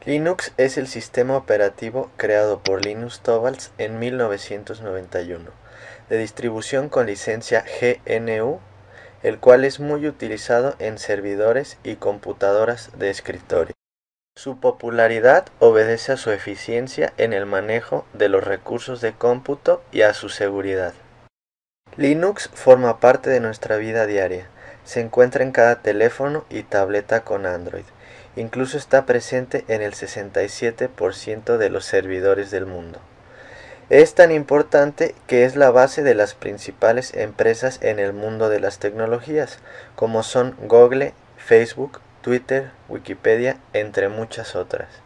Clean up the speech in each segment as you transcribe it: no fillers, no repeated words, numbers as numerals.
Linux es el sistema operativo creado por Linus Torvalds en 1991, de distribución con licencia GNU, el cual es muy utilizado en servidores y computadoras de escritorio. Su popularidad obedece a su eficiencia en el manejo de los recursos de cómputo y a su seguridad. Linux forma parte de nuestra vida diaria. Se encuentra en cada teléfono y tableta con Android. Incluso está presente en el 67% de los servidores del mundo. Es tan importante que es la base de las principales empresas en el mundo de las tecnologías, como son Google, Facebook, Twitter, Wikipedia, entre muchas otras.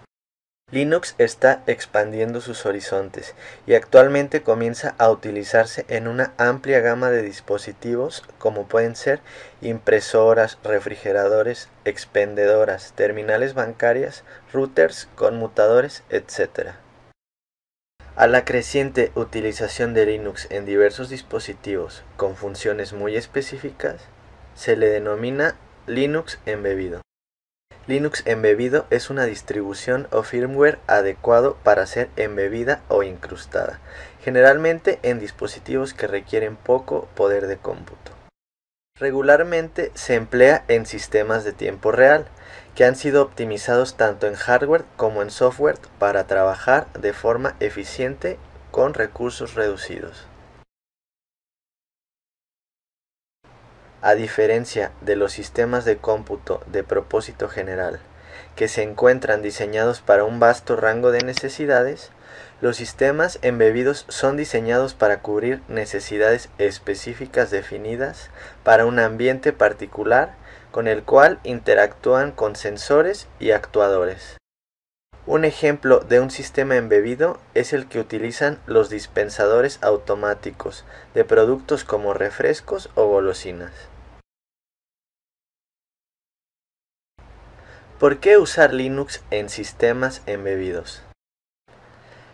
Linux está expandiendo sus horizontes y actualmente comienza a utilizarse en una amplia gama de dispositivos como pueden ser impresoras, refrigeradores, expendedoras, terminales bancarias, routers, conmutadores, etc. A la creciente utilización de Linux en diversos dispositivos con funciones muy específicas, se le denomina Linux embebido. Linux embebido es una distribución o firmware adecuado para ser embebida o incrustada, generalmente en dispositivos que requieren poco poder de cómputo. Regularmente se emplea en sistemas de tiempo real, que han sido optimizados tanto en hardware como en software para trabajar de forma eficiente con recursos reducidos. A diferencia de los sistemas de cómputo de propósito general, que se encuentran diseñados para un vasto rango de necesidades, los sistemas embebidos son diseñados para cubrir necesidades específicas definidas para un ambiente particular con el cual interactúan con sensores y actuadores. Un ejemplo de un sistema embebido es el que utilizan los dispensadores automáticos de productos como refrescos o golosinas. ¿Por qué usar Linux en sistemas embebidos?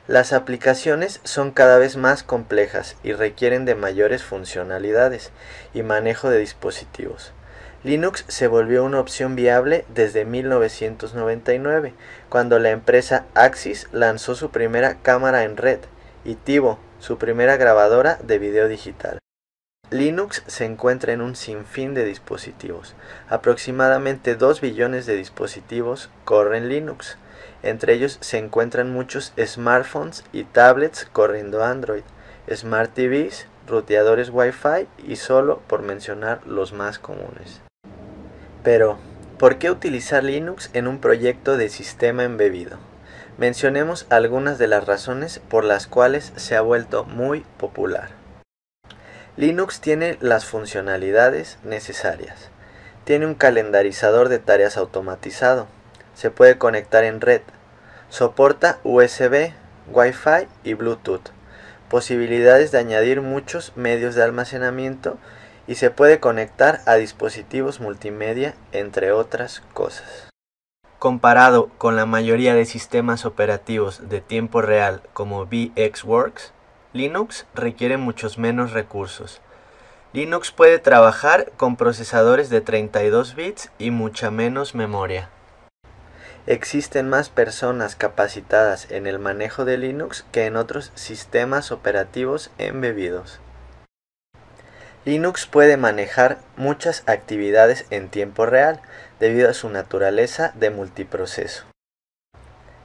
Las aplicaciones son cada vez más complejas y requieren de mayores funcionalidades y manejo de dispositivos. Linux se volvió una opción viable desde 1999, cuando la empresa Axis lanzó su primera cámara en red y TiVo, su primera grabadora de video digital. Linux se encuentra en un sinfín de dispositivos. Aproximadamente 2 billones de dispositivos corren Linux. Entre ellos se encuentran muchos smartphones y tablets corriendo Android, Smart TVs, ruteadores Wi-Fi y solo por mencionar los más comunes. Pero, ¿por qué utilizar Linux en un proyecto de sistema embebido? Mencionemos algunas de las razones por las cuales se ha vuelto muy popular. Linux tiene las funcionalidades necesarias. Tiene un calendarizador de tareas automatizado. Se puede conectar en red. Soporta USB, Wi-Fi y Bluetooth. Posibilidades de añadir muchos medios de almacenamiento y se puede conectar a dispositivos multimedia, entre otras cosas. Comparado con la mayoría de sistemas operativos de tiempo real como VxWorks, Linux requiere muchos menos recursos. Linux puede trabajar con procesadores de 32 bits y mucha menos memoria. Existen más personas capacitadas en el manejo de Linux que en otros sistemas operativos embebidos. Linux puede manejar muchas actividades en tiempo real debido a su naturaleza de multiproceso.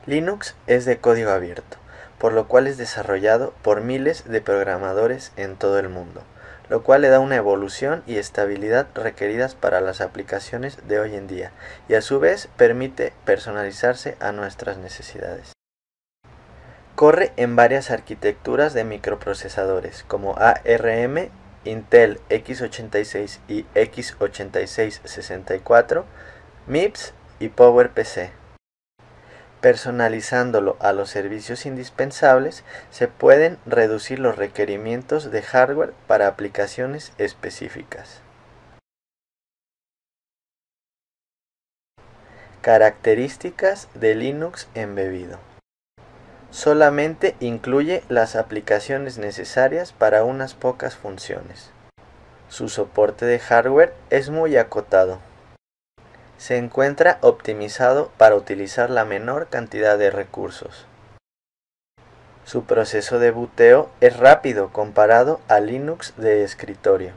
Linux es de código abierto, por lo cual es desarrollado por miles de programadores en todo el mundo, lo cual le da una evolución y estabilidad requeridas para las aplicaciones de hoy en día y a su vez permite personalizarse a nuestras necesidades. Corre en varias arquitecturas de microprocesadores como ARM, Intel x86 y x86-64, MIPS y PowerPC. Personalizándolo a los servicios indispensables, se pueden reducir los requerimientos de hardware para aplicaciones específicas. Características de Linux embebido. Solamente incluye las aplicaciones necesarias para unas pocas funciones. Su soporte de hardware es muy acotado. Se encuentra optimizado para utilizar la menor cantidad de recursos. Su proceso de booteo es rápido comparado a Linux de escritorio.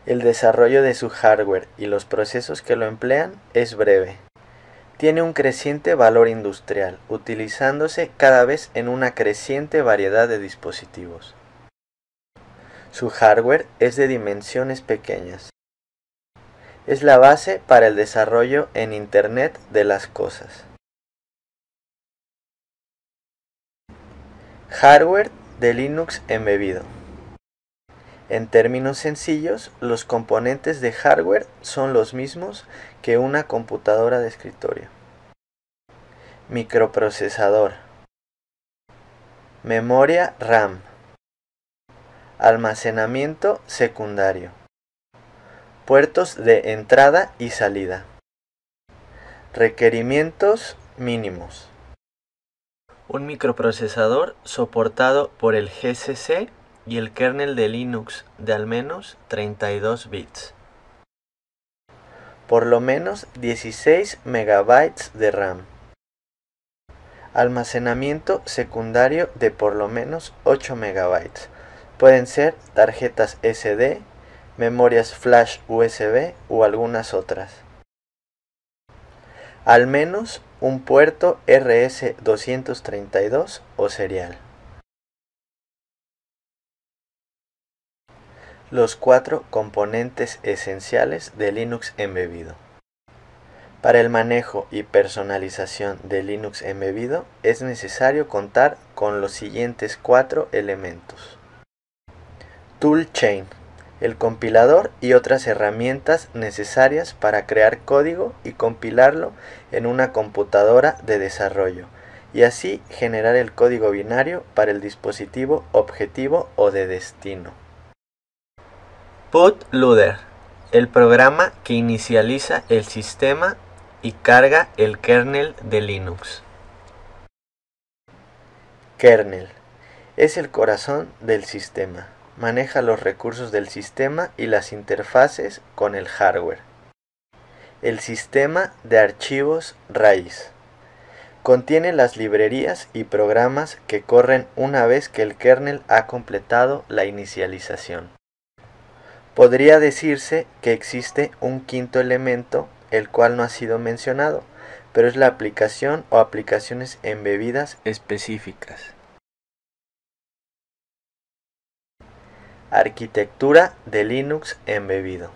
El desarrollo de su hardware y los procesos que lo emplean es breve. Tiene un creciente valor industrial, utilizándose cada vez en una creciente variedad de dispositivos. Su hardware es de dimensiones pequeñas. Es la base para el desarrollo en Internet de las cosas. Hardware de Linux embebido. En términos sencillos, los componentes de hardware son los mismos que una computadora de escritorio. Microprocesador. Memoria RAM. Almacenamiento secundario. Puertos de entrada y salida. Requerimientos mínimos. Un microprocesador soportado por el GCC y el kernel de Linux de al menos 32 bits. Por lo menos 16 MB de RAM. Almacenamiento secundario de por lo menos 8 MB. Pueden ser tarjetas SD, memorias flash USB o algunas otras. Al menos un puerto RS-232 o serial. Los 4 componentes esenciales de Linux embebido. Para el manejo y personalización de Linux embebido es necesario contar con los siguientes 4 elementos. Toolchain, el compilador y otras herramientas necesarias para crear código y compilarlo en una computadora de desarrollo, y así generar el código binario para el dispositivo objetivo o de destino. Bootloader, el programa que inicializa el sistema y carga el kernel de Linux. Kernel, es el corazón del sistema. Maneja los recursos del sistema y las interfaces con el hardware. El sistema de archivos raíz. Contiene las librerías y programas que corren una vez que el kernel ha completado la inicialización. Podría decirse que existe un quinto elemento, el cual no ha sido mencionado, pero es la aplicación o aplicaciones embebidas específicas. Arquitectura de Linux embebido.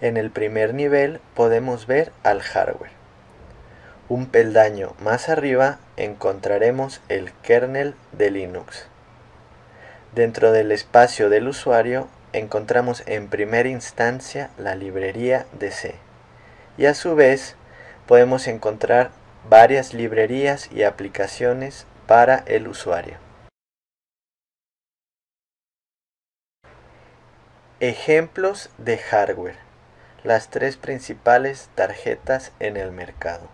En el primer nivel podemos ver al hardware. Un peldaño más arriba encontraremos el kernel de Linux. Dentro del espacio del usuario encontramos en primera instancia la librería de C, y a su vez podemos encontrar varias librerías y aplicaciones para el usuario. Ejemplos de hardware. Las 3 principales tarjetas en el mercado.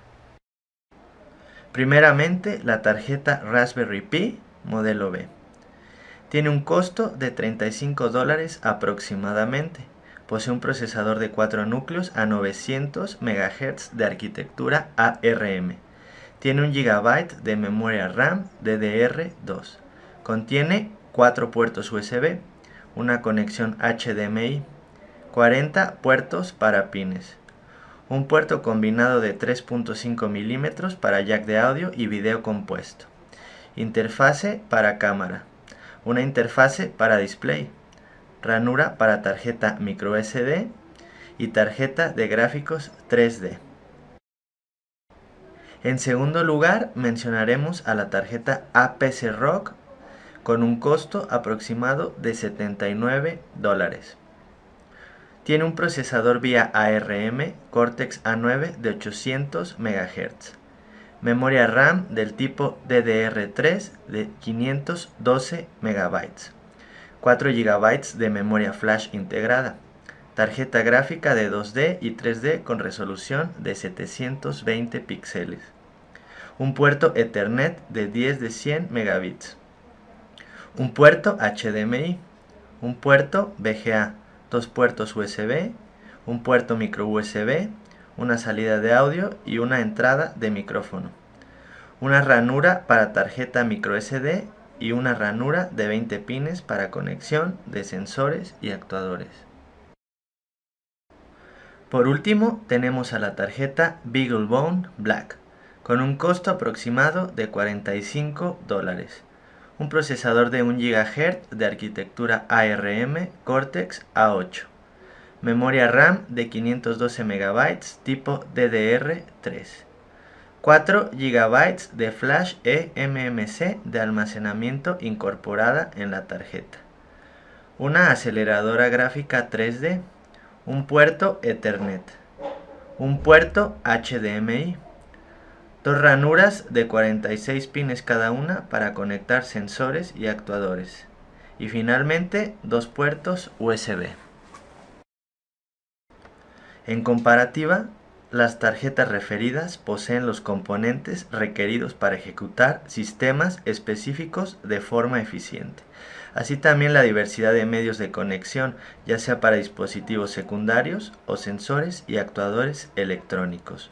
Primeramente, la tarjeta Raspberry Pi modelo B. Tiene un costo de $35 aproximadamente. Posee un procesador de 4 núcleos a 900 MHz de arquitectura ARM. Tiene 1 GB de memoria RAM DDR2. Contiene 4 puertos USB, una conexión HDMI, 40 puertos para pines, un puerto combinado de 3.5 mm para jack de audio y video compuesto, interfase para cámara, una interfase para display, ranura para tarjeta microSD y tarjeta de gráficos 3D. En segundo lugar, mencionaremos a la tarjeta APC Rock con un costo aproximado de $79. Tiene un procesador vía ARM Cortex A9 de 800 MHz, memoria RAM del tipo DDR3 de 512 MB, 4 GB de memoria flash integrada, tarjeta gráfica de 2D y 3D con resolución de 720 píxeles, un puerto Ethernet de 10 de 100 megabits, un puerto HDMI, un puerto VGA, 2 puertos USB, un puerto micro USB, una salida de audio y una entrada de micrófono, una ranura para tarjeta micro SD y una ranura de 20 pines para conexión de sensores y actuadores. Por último, tenemos a la tarjeta BeagleBone Black, con un costo aproximado de $45, un procesador de 1 GHz de arquitectura ARM Cortex A8, memoria RAM de 512 MB tipo DDR3, 4 GB de flash eMMC de almacenamiento incorporada en la tarjeta, una aceleradora gráfica 3D, un puerto Ethernet, un puerto HDMI, dos ranuras de 46 pines cada una para conectar sensores y actuadores, y finalmente dos puertos USB. En comparativa, las tarjetas referidas poseen los componentes requeridos para ejecutar sistemas específicos de forma eficiente, así también la diversidad de medios de conexión, ya sea para dispositivos secundarios o sensores y actuadores electrónicos.